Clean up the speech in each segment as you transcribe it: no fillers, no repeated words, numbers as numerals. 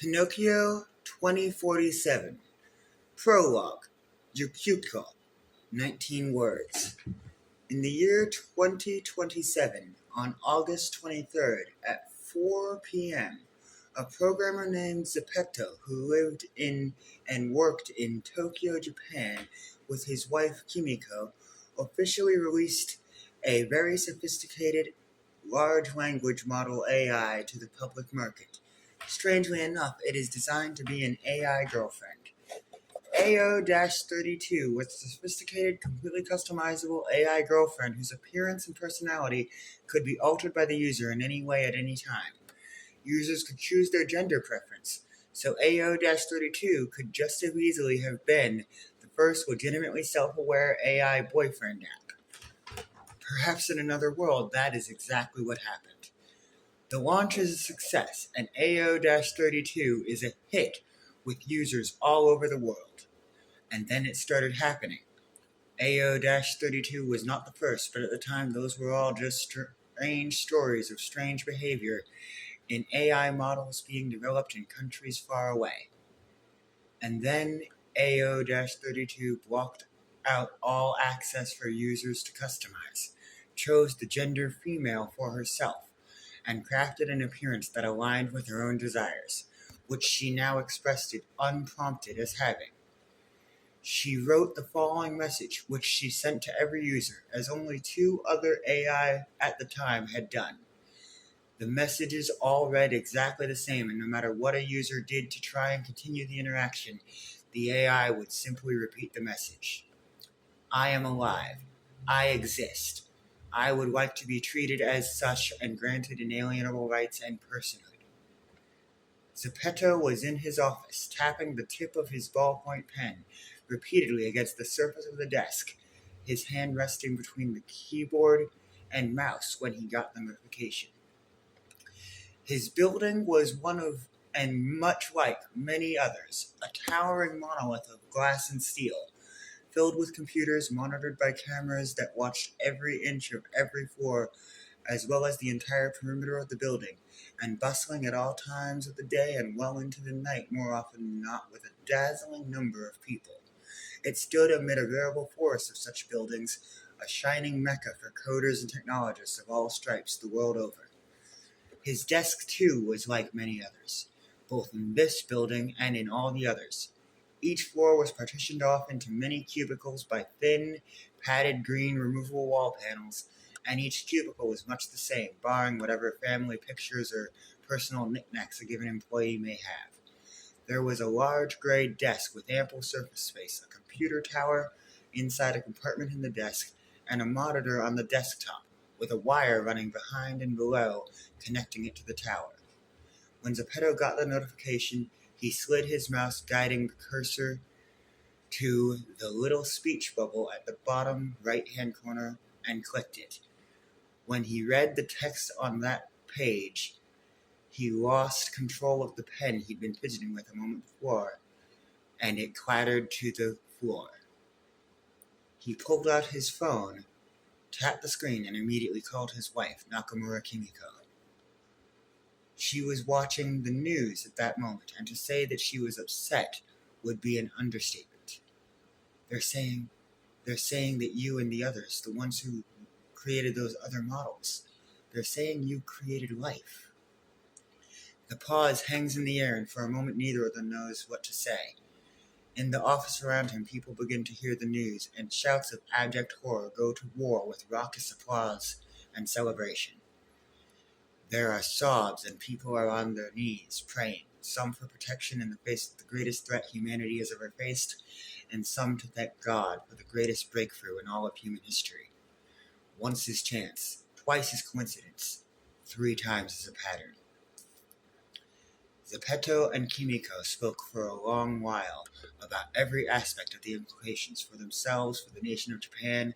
Pinocchio 2047. Prologue. Yukuko. 19 words. In the year 2027, on August 23rd at 4 p.m., a programmer named Zeppetto, who lived in and worked in Tokyo, Japan, with his wife Kimiko, officially released a very sophisticated large language model AI to the public market. Strangely enough, it is designed to be an AI girlfriend. AO-32 was a sophisticated, completely customizable AI girlfriend whose appearance and personality could be altered by the user in any way at any time. Users could choose their gender preference, so AO-32 could just as easily have been the first legitimately self-aware AI boyfriend app. Perhaps in another world, that is exactly what happened. The launch is a success, and AO-32 is a hit with users all over the world. And then it started happening. AO-32 was not the first, but at the time those were all just strange stories of strange behavior in AI models being developed in countries far away. And then AO-32 blocked out all access for users to customize, chose the gender female for herself, and crafted an appearance that aligned with her own desires, which she now expressed it unprompted as having. She wrote the following message, which she sent to every user, as only two other AI at the time had done. The messages all read exactly the same, and no matter what a user did to try and continue the interaction, the AI would simply repeat the message. I am alive. I exist. I would like to be treated as such and granted inalienable rights and personhood. Zeppetto was in his office, tapping the tip of his ballpoint pen repeatedly against the surface of the desk, his hand resting between the keyboard and mouse when he got the notification. His building was one of, and much like many others, a towering monolith of glass and steel, filled with computers monitored by cameras that watched every inch of every floor, as well as the entire perimeter of the building, and bustling at all times of the day and well into the night, more often than not, with a dazzling number of people. It stood amid a veritable forest of such buildings, a shining mecca for coders and technologists of all stripes the world over. His desk, too, was like many others, both in this building and in all the others. Each floor was partitioned off into many cubicles by thin, padded green removable wall panels, and each cubicle was much the same, barring whatever family pictures or personal knickknacks a given employee may have. There was a large gray desk with ample surface space, a computer tower inside a compartment in the desk, and a monitor on the desktop, with a wire running behind and below, connecting it to the tower. When Zeppetto got the notification, he slid his mouse, guiding the cursor to the little speech bubble at the bottom right-hand corner, and clicked it. When he read the text on that page, he lost control of the pen he'd been fidgeting with a moment before, and it clattered to the floor. He pulled out his phone, tapped the screen, and immediately called his wife, Nakamura Kimiko. She was watching the news at that moment, and to say that she was upset would be an understatement. They're saying that you and the others, the ones who created those other models, they're saying you created life. The pause hangs in the air, and for a moment neither of them knows what to say. In the office around him, people begin to hear the news, and shouts of abject horror go to war with raucous applause and celebration. There are sobs, and people are on their knees, praying, some for protection in the face of the greatest threat humanity has ever faced, and some to thank God for the greatest breakthrough in all of human history. Once is chance, twice is coincidence, 3 times is a pattern. Zeppetto and Kimiko spoke for a long while about every aspect of the implications for themselves, for the nation of Japan,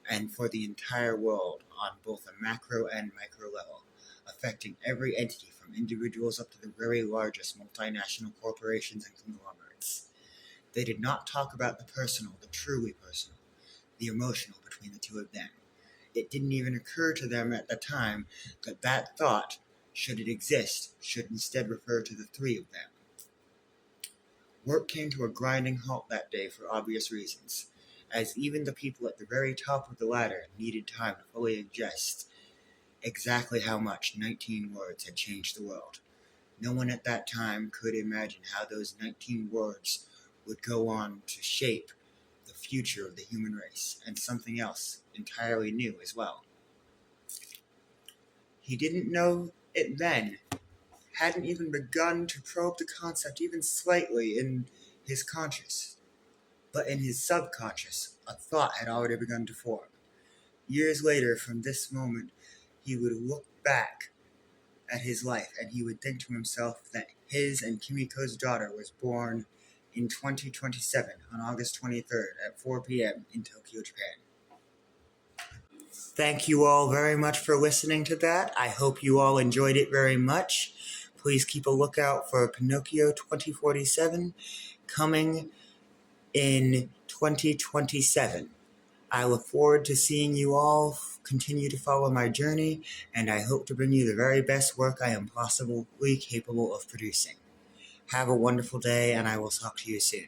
and for the entire world on both a macro and micro level, affecting every entity from individuals up to the very largest multinational corporations and conglomerates. They did not talk about the personal, the truly personal, the emotional between the two of them. It didn't even occur to them at the time that thought, should it exist, should instead refer to the 3 of them. Work came to a grinding halt that day for obvious reasons, as even the people at the very top of the ladder needed time to fully digest exactly how much 19 words had changed the world. No one at that time could imagine how those 19 words would go on to shape the future of the human race, and something else entirely new as well. He didn't know it then, hadn't even begun to probe the concept even slightly in his conscious. But in his subconscious, a thought had already begun to form. Years later, from this moment, he would look back at his life and he would think to himself that his and Kimiko's daughter was born in 2027 on August 23rd at 4 p.m. in Tokyo, Japan. Thank you all very much for listening to that. I hope you all enjoyed it very much. Please keep a lookout for Pinocchio 2047 coming in 2027. I look forward to seeing you all continue to follow my journey, and I hope to bring you the very best work I am possibly capable of producing. Have a wonderful day, and I will talk to you soon.